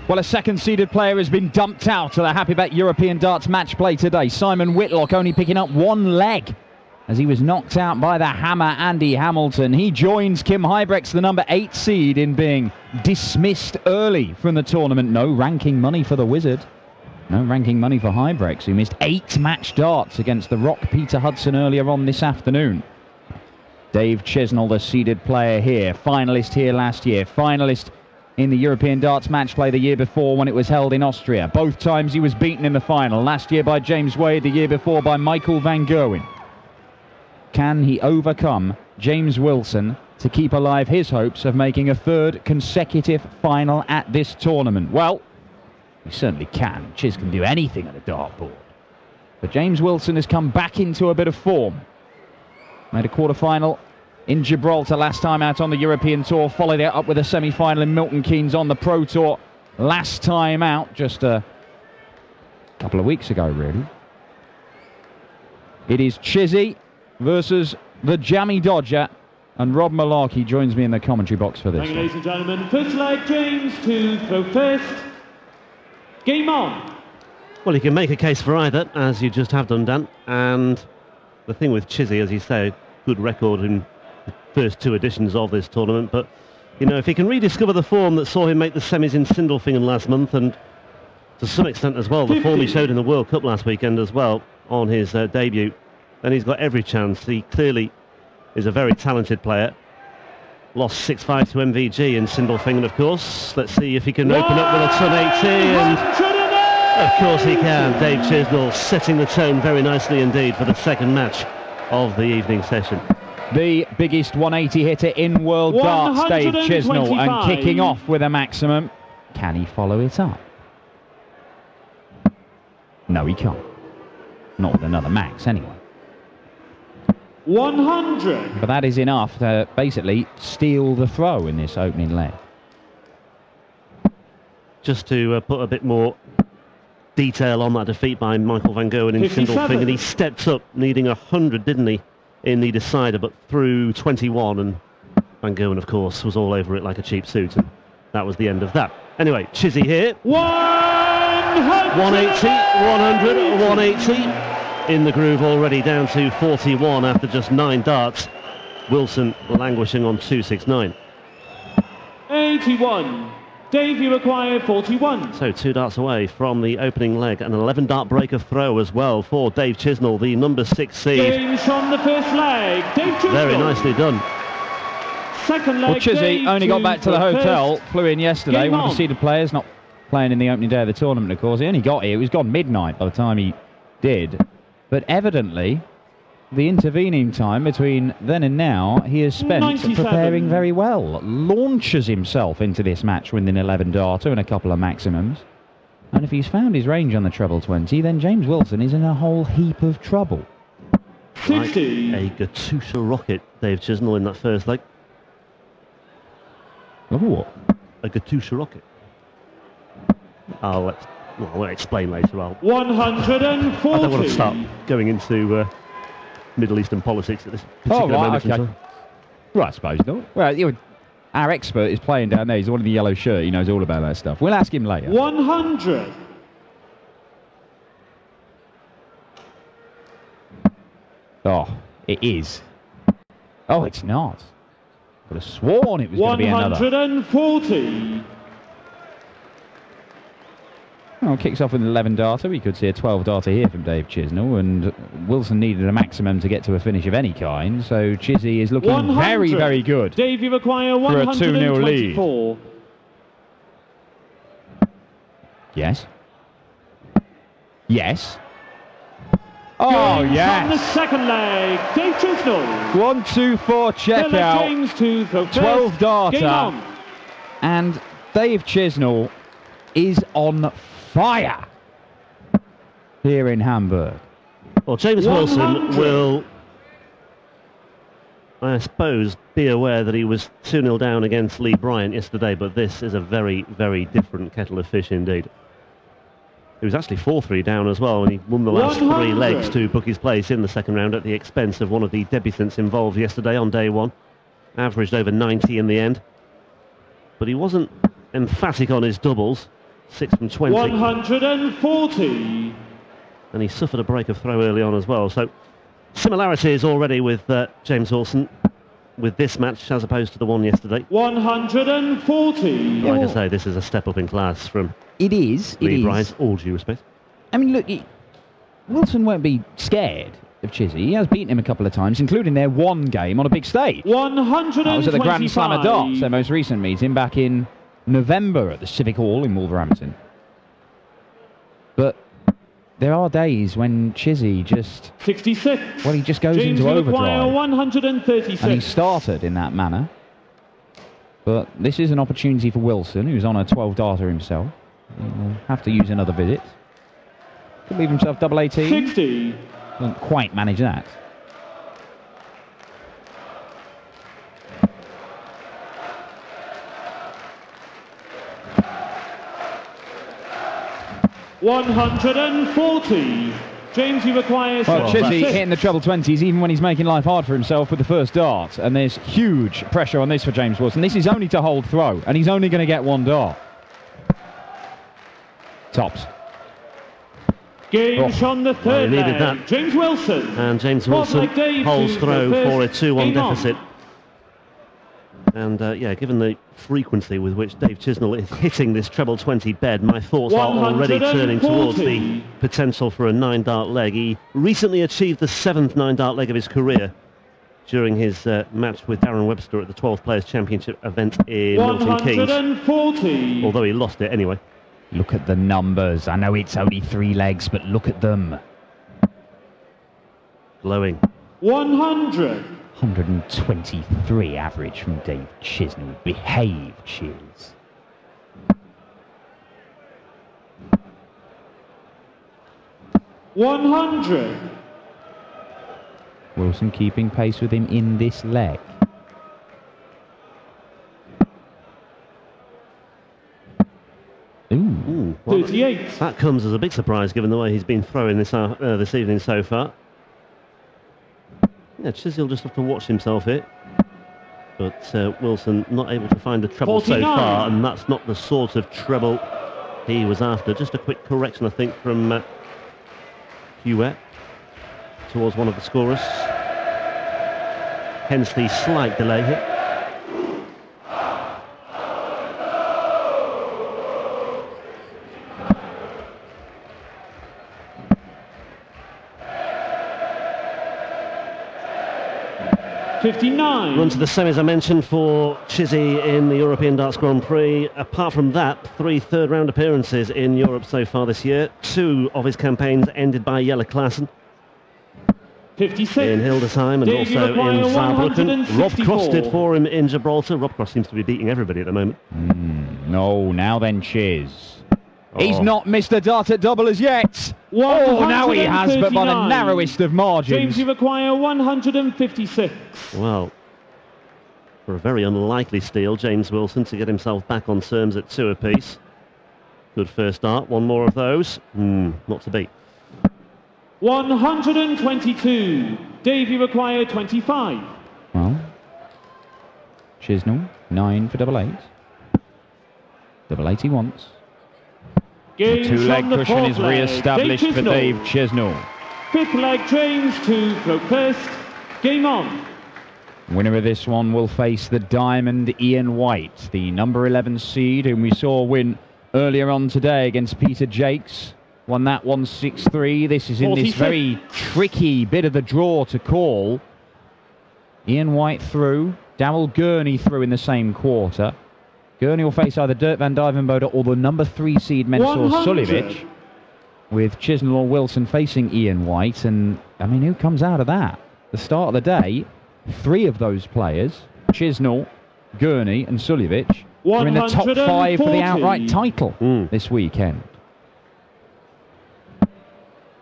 Well, a second-seeded player has been dumped out of the Happy Bet European Darts match play today. Simon Whitlock only picking up one leg as he was knocked out by the hammer Andy Hamilton. He joins Kim Huybrechts, the number 8 seed, in being dismissed early from the tournament. No ranking money for the Wizard. No ranking money for Huybrechts, who missed 8 match darts against the Rock Peter Hudson earlier on this afternoon. Dave Chisnall, the seeded player here, finalist here last year, finalist in the European Darts match play the year before when it was held in Austria. Both times he was beaten in the final. Last year by James Wade, the year before by Michael van Gerwen. Can he overcome James Wilson to keep alive his hopes of making a 3rd consecutive final at this tournament? Well, he certainly can. Chiz can do anything at a dartboard. But James Wilson has come back into a bit of form. Made a quarter-final in Gibraltar last time out on the European Tour, followed it up with a semi-final in Milton Keynes on the Pro Tour last time out, just a couple of weeks ago, really. It is Chizzy versus the Jammy Dodger, and Rob Malarkey joins me in the commentary box for this. Ladies and gentlemen, first leg, James to throw first. Game on. Well, you can make a case for either, as you just have done, Dan, and the thing with Chizzy, as you say, good record in the first 2 editions of this tournament, but you know, if he can rediscover the form that saw him make the semis in Sindelfingen last month, and to some extent as well the form he showed in the World Cup last weekend as well on his debut, then he's got every chance. He clearly is a very talented player. Lost 6-5 to MVG in Sindelfingen, of course. Let's see if he can open up with a ton 80, and of course he can. Dave Chisnall setting the tone very nicely indeed for the second match of the evening session. The biggest 180 hitter in world darts, Dave Chisnall, and kicking off with a maximum. Can he follow it up? No, he can't. Not with another max, anyway. 100. But that is enough to basically steal the throw in this opening leg. Just to put a bit more detail on that defeat by Michael van Gerwen in Sindelfingen, he stepped up needing 100, didn't he, in the decider, but through 21, and van Gerwen, of course, was all over it like a cheap suit, and that was the end of that. Anyway, Chizzy here. 180, 100, 180. In the groove already, down to 41 after just 9 darts. Wilson languishing on 269. 81. Dave, you require 41. So 2 darts away from the opening leg. An 11 dart breaker throw as well for Dave Chisnall, the number 6 seed. James from the first leg. Dave Chisnall. Very nicely done. Second leg. Well, Chizzy only got back to the hotel, flew in yesterday, wanted to see the players, not playing in the opening day of the tournament, of course. He only got here, it was gone midnight by the time he did. But evidently, the intervening time between then and now, he has spent 97. preparing very well. Launches himself into this match with an 11 darter and a couple of maximums. And if he's found his range on the treble 20, then James Wilson is in a whole heap of trouble. 60. Like a Katusha rocket, Dave Chisnall, in that first leg. Oh, what? A Katusha rocket. I'll explain later. 140. I don't want to start going into Middle Eastern politics at this particular moment. Okay. Well, I suppose not. Well, our expert is playing down there. He's the one in the yellow shirt. He knows all about that stuff. We'll ask him later. 100. Oh, it is. Oh, it's not. Could have sworn it was going to be another. 140. Well, kicks off with an 11 darter. We could see a 12 darter here from Dave Chisnall, and Wilson needed a maximum to get to a finish of any kind, so Chizzy is looking 100. very, very good. Dave, you require 124. For a 2-0 lead. Yes. Yes. Oh, yes. On the second leg, Dave Chisnall. 1, 2, 4, check out. James to the 12 darter. Game on. And Dave Chisnall is on fire here in Hamburg. Well, James Wilson will, I suppose, be aware that he was 2-0 down against Lee Bryant yesterday, but this is a very, very different kettle of fish indeed. He was actually 4-3 down as well, and he won the last 3 legs to book his place in the second round at the expense of one of the debutants involved yesterday on day 1. Averaged over 90 in the end. But he wasn't emphatic on his doubles. 6 from 20. 140. And he suffered a break of throw early on as well. So similarities already with James Wilson with this match as opposed to the one yesterday. 140. Like I say, this is a step up in class from It is. Lee Bryce, all due respect. I mean, look, Wilson won't be scared of Chizzy. He has beaten him a couple of times, including their one game on a big stage. 125. That was at the Grand Slam of Darts, their most recent meeting back in November at the Civic Hall in Wolverhampton. But there are days when Chizzy just... 66. Well, he just goes James into overdrive. 136. And he started in that manner. But this is an opportunity for Wilson, who's on a 12-darter himself. He'll have to use another visit. Could leave himself double 18. 60. Doesn't quite manage that. $140. James, he requires... Well, Chizzy 76. hitting the treble 20s even when he's making life hard for himself with the first dart. And there's huge pressure on this for James Wilson. This is only to hold throw, and he's only going to get one dart. Tops. Game on the third he needed leg. that. James Wilson. And James Wilson holds throw for a 2-1 deficit. And yeah, given the frequency with which Dave Chisnall is hitting this treble 20 bed, my thoughts are already turning towards the potential for a 9-dart leg. He recently achieved the 7th 9-dart leg of his career during his match with Darren Webster at the 12th Players Championship event in Milton Keynes. 140. Although he lost it anyway. Look at the numbers. I know it's only 3 legs, but look at them. Glowing. 100. 123 average from Dave Chisnall. Behave, Chiz. $100. Wilson keeping pace with him in this leg. Ooh, well, 38. that comes as a big surprise given the way he's been throwing this evening so far. Yeah, Chizzy will just have to watch himself here. But Wilson not able to find the treble 49. so far, and that's not the sort of treble he was after. Just a quick correction, I think, from Hewitt towards one of the scorers. Hence the slight delay here. Run to the semis I mentioned for Chizzy in the European Darts Grand Prix. Apart from that, 3 third-round appearances in Europe so far this year. 2 of his campaigns ended by Jelle Klaassen. 56. In Hildesheim and also in Saarbrücken. Rob Cross did for him in Gibraltar. Rob Cross seems to be beating everybody at the moment. No, now then Chiz. He's not missed a dart at double as yet. Oh, now he has, but by the narrowest of margins. James, you require 156. Well, for a very unlikely steal, James Wilson to get himself back on terms at 2 apiece. Good first dart, 1 more of those. Not to beat. 122. Dave, you require 25. Well, Chisnall, 9 for double 8. Double 8 he wants. The 2-leg cushion is re-established for Dave Chisnall. 5th leg, James to throw first. Game on. Winner of this one will face the Diamond Ian White, the number 11 seed, whom we saw win earlier on today against Peter Jakes. Won that 1-6-3. This is in 46. this very tricky bit of the draw to call. Ian White through. Darryl Gurney through in the same quarter. Gurney will face either Dirk van Dijvenbode or the number 3 seed Mensur Suljovic, with Chisnall or Wilson facing Ian White. And, I mean, who comes out of that? The start of the day, 3 of those players, Chisnall, Gurney and Suljovic, are in the top 5 for the outright title this weekend.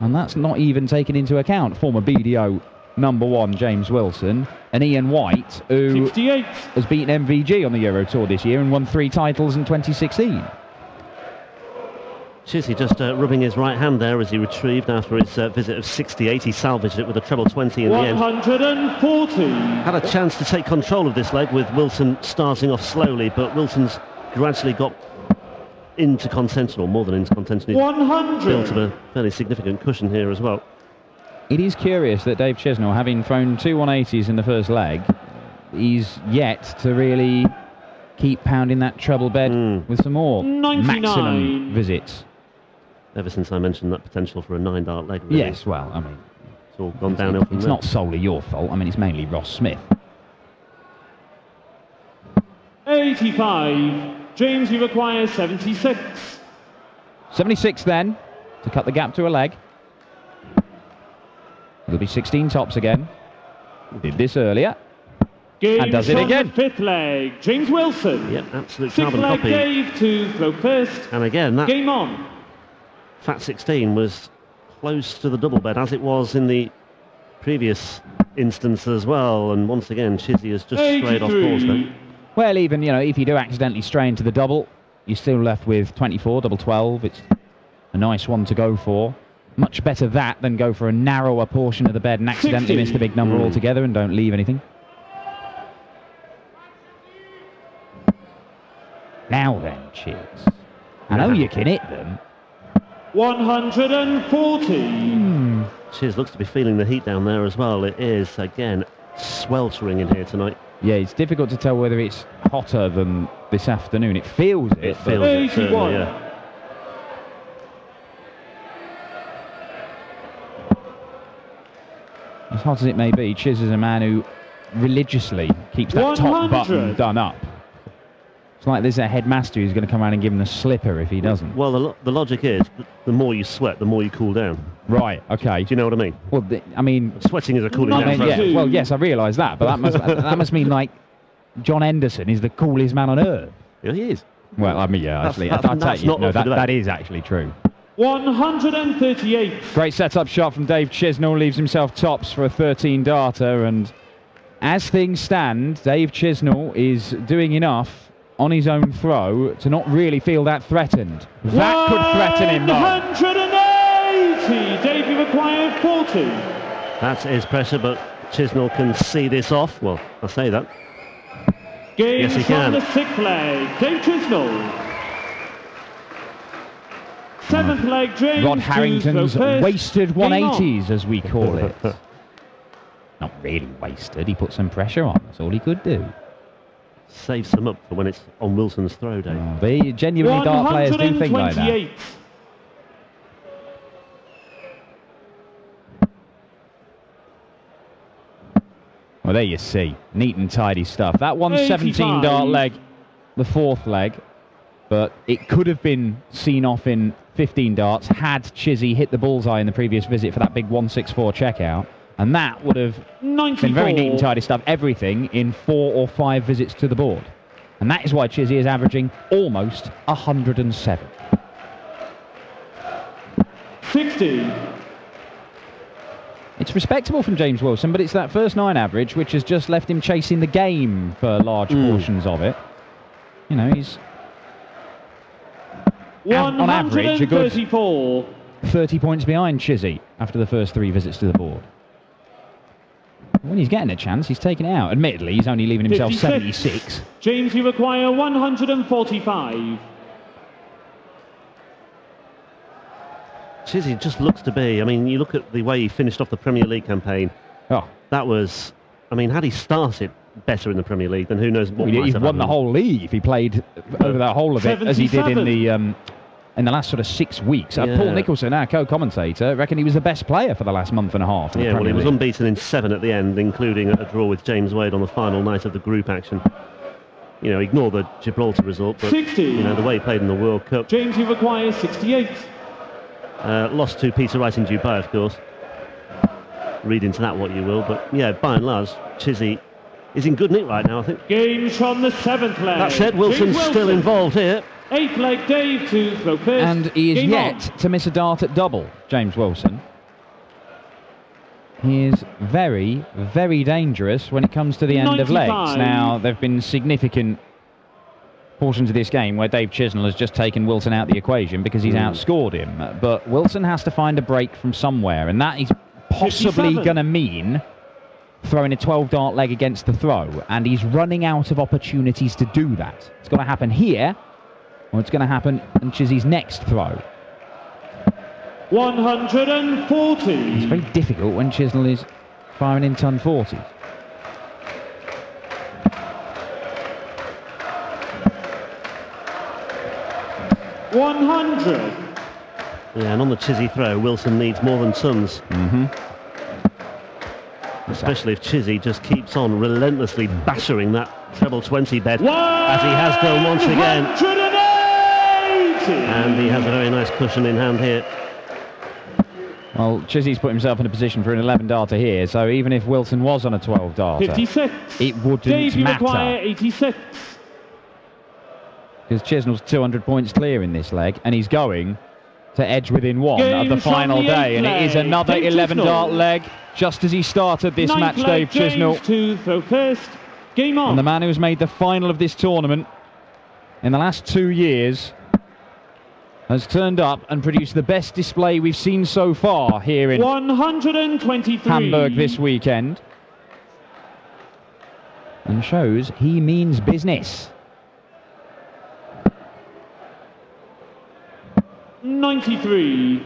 And that's not even taken into account former BDO number 1 James Wilson and Ian White, who 68. has beaten MVG on the Euro Tour this year and won 3 titles in 2016. Chizzy just rubbing his right hand there as he retrieved after his visit of 68. He salvaged it with a treble 20 in the end. 140. Had a chance to take control of this leg with Wilson starting off slowly, but Wilson's gradually got into contention, or more than into contention. He's 100. built up a fairly significant cushion here as well. It is curious that Dave Chisnall, having thrown 2 180s in the first leg, he's yet to really keep pounding that treble bed with some more 99. maximum visits. Ever since I mentioned that potential for a 9-dart leg, really. Yes, well, I mean, it's all gone downhill from it's there. not solely your fault. I mean, it's mainly Ross Smith. 85. James, you require 76. 76 then, to cut the gap to a leg. It'll be 16 tops again. Did this earlier. Game And does it from again. the 5th leg. James Wilson. Yep, absolute 6th carbon leg copy. Dave to throw first. And again, that Game on. fat 16 was close to the double bed, as it was in the previous instance as well. And once again, Chizzy has just strayed off course there. 83. Well, even, you know, if you do accidentally stray into the double, you're still left with 24, double 12. It's a nice one to go for. Much better that than go for a narrower portion of the bed and accidentally 60. miss the big number altogether and don't leave anything. Now then, Chiz. I know you can hit them. 140. Chiz looks to be feeling the heat down there as well. It is, again, sweltering in here tonight. Yeah, it's difficult to tell whether it's hotter than this afternoon. It feels it. It but- feels it, certainly, 81. yeah. As hot as it may be, Chiz is a man who religiously keeps that top 100. button done up. It's like there's a headmaster who's going to come around and give him a slipper if he doesn't. Well, the logic is that the more you sweat, the more you cool down. Right, okay. Do you know what I mean? Well, I mean, Sweating is a cooling I down I mean, process. yeah, well, yes, I realise that, but that must mean, like, John Henderson is the coolest man on earth. Yeah, he is. Well, I mean, yeah, actually, That's I take you. not No, up for debate. that is actually true. 138. Great setup shot from Dave Chisnall, leaves himself tops for a 13-darter, and as things stand, Dave Chisnall is doing enough on his own throw to not really feel that threatened. That could threaten him, though. 180. Dave, you require 40. That is pressure, but Chisnall can see this off. Well, I say that. Game Yes, he from can. the 6th leg. Dave Chisnall. 7th leg, James. Rod to Harrington's throw first. wasted Game on. 180s, as we call it. Not really wasted, he put some pressure on, that's all he could do. Saves them up for when it's on Wilson's throw day. They genuinely dart players do think like that. 128. Well, there you see. Neat and tidy stuff. That one's 17 dart 85. leg, the 4th leg, but it could have been seen off in 15 darts had Chizzy hit the bullseye in the previous visit for that big 164 checkout, and that would have 94. been very neat and tidy stuff. Everything in 4 or 5 visits to the board. And that is why Chizzy is averaging almost 107. 60. It's respectable from James Wilson, but it's that first 9 average which has just left him chasing the game for large portions of it. You know, he's on average a good 134. 30 points behind Chizzy after the first 3 visits to the board. When he's getting a chance, he's taking it out. Admittedly, he's only leaving himself 56. 76. James, you require 145. Chizzy just looks to be, I mean, you look at the way he finished off the Premier League campaign, Oh, that was, I mean, had he started better in the Premier League, then who knows what might he's have won the happened. whole league if he played over that whole of it as he did in the last sort of 6 weeks. Yeah. Paul Nicholson, our co-commentator, reckoned he was the best player for the last month and a half. In the Yeah, well, he Premier was League. unbeaten in 7 at the end, including a draw with James Wade on the final night of the group action. You know, ignore the Gibraltar result, but 60. you know the way he played in the World Cup. James, you require 68. Lost to Peter Wright in Dubai, of course. Read into that what you will, but yeah, by and large, Chizzy is in good nick right now, I think. Games from the 7th leg. That said, Wilson's James still Wilson. involved here. 8th leg, Dave to throw first. And he is Game yet on. to miss a dart at double, James Wilson. He is very, very dangerous when it comes to the end of legs. 95. Now, there have been significant portions of this game where Dave Chisnall has just taken Wilson out of the equation because he's outscored him. But Wilson has to find a break from somewhere, and that is possibly 57. going to mean throwing a 12-dart leg against the throw, and he's running out of opportunities to do that. It's got to happen here what's going to happen in Chizzy's next throw. 140. It's very difficult when Chisnall is firing in ton 40. $100. Yeah, and on the Chizzy throw, Wilson needs more than tons. Especially if Chizzy just keeps on relentlessly battering that treble 20 bed, as he has done once again. 180. And he has a very nice cushion in hand here. Well, Chizzy's put himself in a position for an 11 darter here, so even if Wilson was on a 12 darter, 56. it wouldn't Dave, you require matter. 86. Because Chisnall's 200 points clear in this leg, and he's going to edge within one Game of the final from the day, and it is another Dave 11 Chisnall. dart leg, just as he started this match, Dave Chisnall. To throw first. Game on. And the man who has made the final of this tournament in the last 2 years has turned up and produced the best display we've seen so far here in 123. Hamburg this weekend, and shows he means business. 93.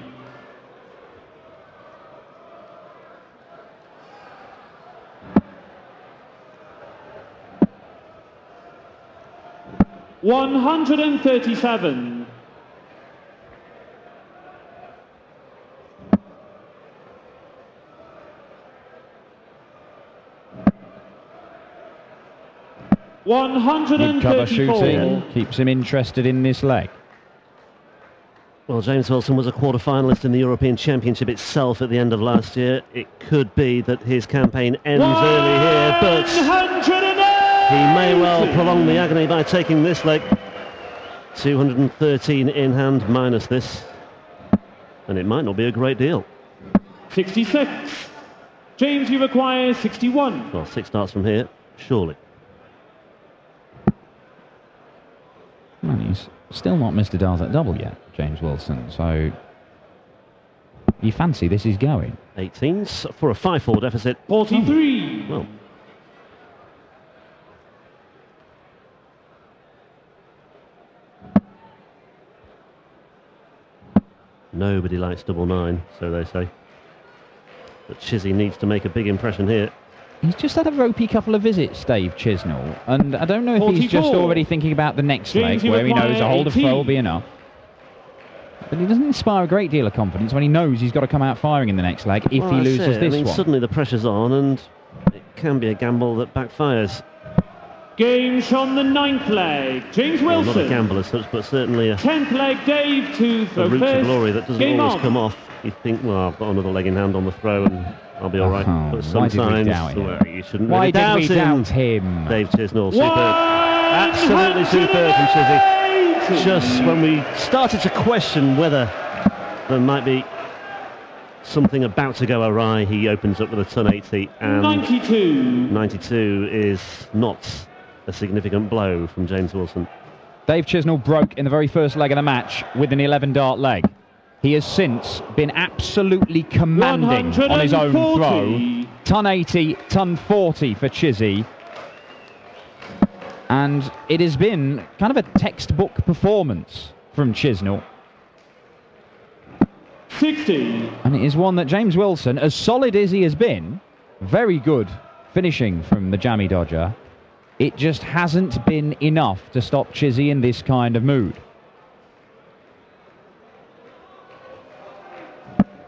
$137. Mid-cover shooting 134. keeps him interested in this leg. Well, James Wilson was a quarter-finalist in the European Championship itself at the end of last year. It could be that his campaign ends early here, but 180. he may well prolong the agony by taking this leg. 213 in hand minus this, and it might not be a great deal. 66. James, you require 61. Well, 6 darts from here, surely. Well, he's still not missed a dart at double yet, James Wilson, so you fancy this is going. 18s for a 5-4 deficit. 43. Well, nobody likes double 9, so they say. But Chizzy needs to make a big impression here. He's just had a ropey couple of visits, Dave Chisnall, and I don't know if he's just 44. already thinking about the next James, leg, you where he knows require a hold of 18. throw will be enough. But he doesn't inspire a great deal of confidence when he knows he's got to come out firing in the next leg if Well, he that's loses it. this I mean, one. suddenly the pressure's on, and it can be a gamble that backfires. Games from the 9th leg. James Well, Wilson. not a gamble as such, but certainly a 10th leg, Dave, to a throw route to first. glory that doesn't Game always on. come off. You think, well, I've got another leg in hand on the throw and I'll be all right. Oh, But why did we sometimes, doubt him? well, you shouldn't Why really did doubt we him. doubt him? Dave Chisnall, superb. Absolutely superb from Chizzy. Just when we started to question whether there might be something about to go awry, he opens up with a ton 80, and 92. 92 is not a significant blow from James Wilson. Dave Chisnall broke in the very first leg of the match with an 11 dart leg. He has since been absolutely commanding on his own 140. throw. Ton 80, ton 40 for Chizzy. And it has been kind of a textbook performance from Chisnall. 60. And it is one that James Wilson, as solid as he has been, very good finishing from the jammy dodger, it just hasn't been enough to stop Chizzy in this kind of mood.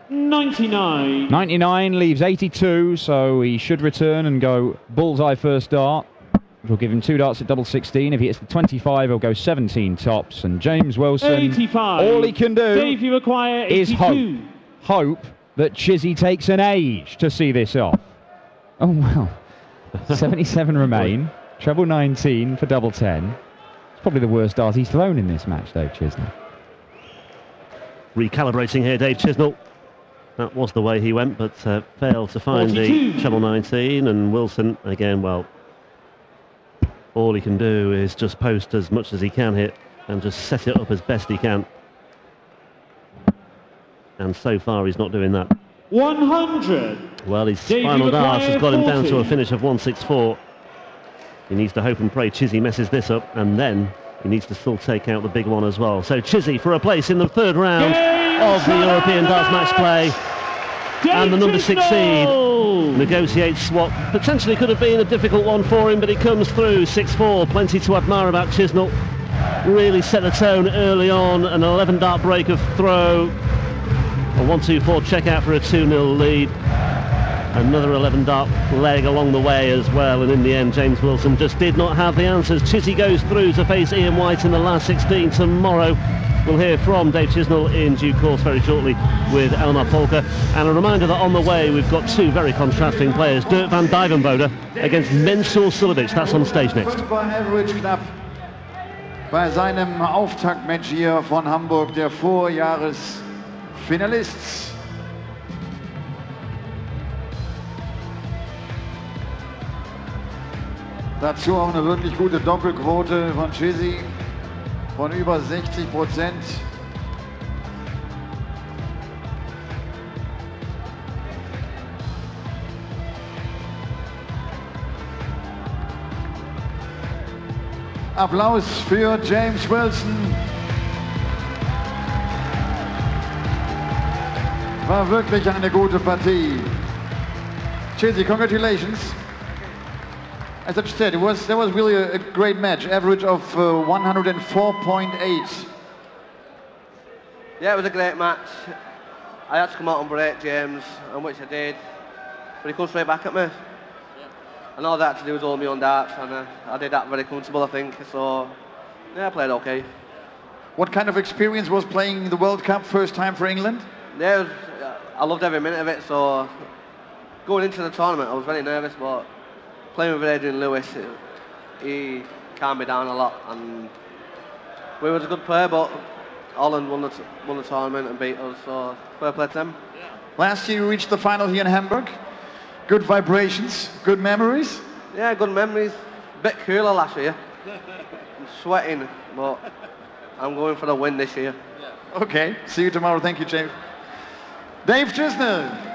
99. 99 leaves 82, so he should return and go bullseye first dart, which will give him 2 darts at double 16. If he hits the 25, he'll go 17 tops. And James Wilson, 85. all he can do Dave, you require 82. is hope. Hope that Chizzy takes an age to see this off. Oh, well. 77 remain. Treble 19 for double 10. It's probably the worst dart he's thrown in this match, Dave Chisnall. Recalibrating here, Dave Chisnall. That was the way he went, but failed to find 42. the treble 19. And Wilson, again, well, all he can do is just post as much as he can here and just set it up as best he can. And so far, he's not doing that. 100. Well, his Dave, final you dart has got him down 40. to a finish of 164. He needs to hope and pray Chizzy messes this up, and then he needs to still take out the big one as well. So Chizzy for a place in the third round of the European Darts Match Play. And the number 6 seed negotiates what potentially could have been a difficult one for him, but he comes through 6-4. Plenty to admire about Chisnall. Really set the tone early on. An 11 dart break of throw. A 1-2-4 check out for a 2-0 lead. Another 11 dart leg along the way as well, and in the end James Wilson just did not have the answers. Chizzy goes through to face Ian White in the last 16 tomorrow. We'll hear from Dave Chisnall in due course very shortly with Elmar Polka. And a reminder that on the way we've got two very contrasting players. Dirk van Dijvenbode against Mensur Suljovic. That's on stage next. Average knapp bei seinem Auftaktmatch hier von Hamburg, der Vorjahresfinalist. Dazu auch eine wirklich gute Doppelquote von Chizzy von über 60%. Applaus für James Wilson. War wirklich eine gute Partie. Chizzy, congratulations. As I said, that was really a great match. Average of 104.8. Yeah, it was a great match. I had to come out and break James, and which I did. But he comes straight back at me. Yeah. And all that to do was hold me on darts, and I did that very comfortable, I think. So, yeah, I played okay. What kind of experience was playing the World Cup first time for England? Yeah, I loved every minute of it. So, going into the tournament, I was very nervous, but playing with Adrian Lewis, he calmed me down a lot, and we was a good player, but Holland won the tournament and beat us, so fair play to them. Last year you reached the final here in Hamburg. Good vibrations, good memories? Yeah, good memories. Bit cooler last year. I'm sweating, but I'm going for the win this year. Okay, see you tomorrow. Thank you, James. Dave Chisnall.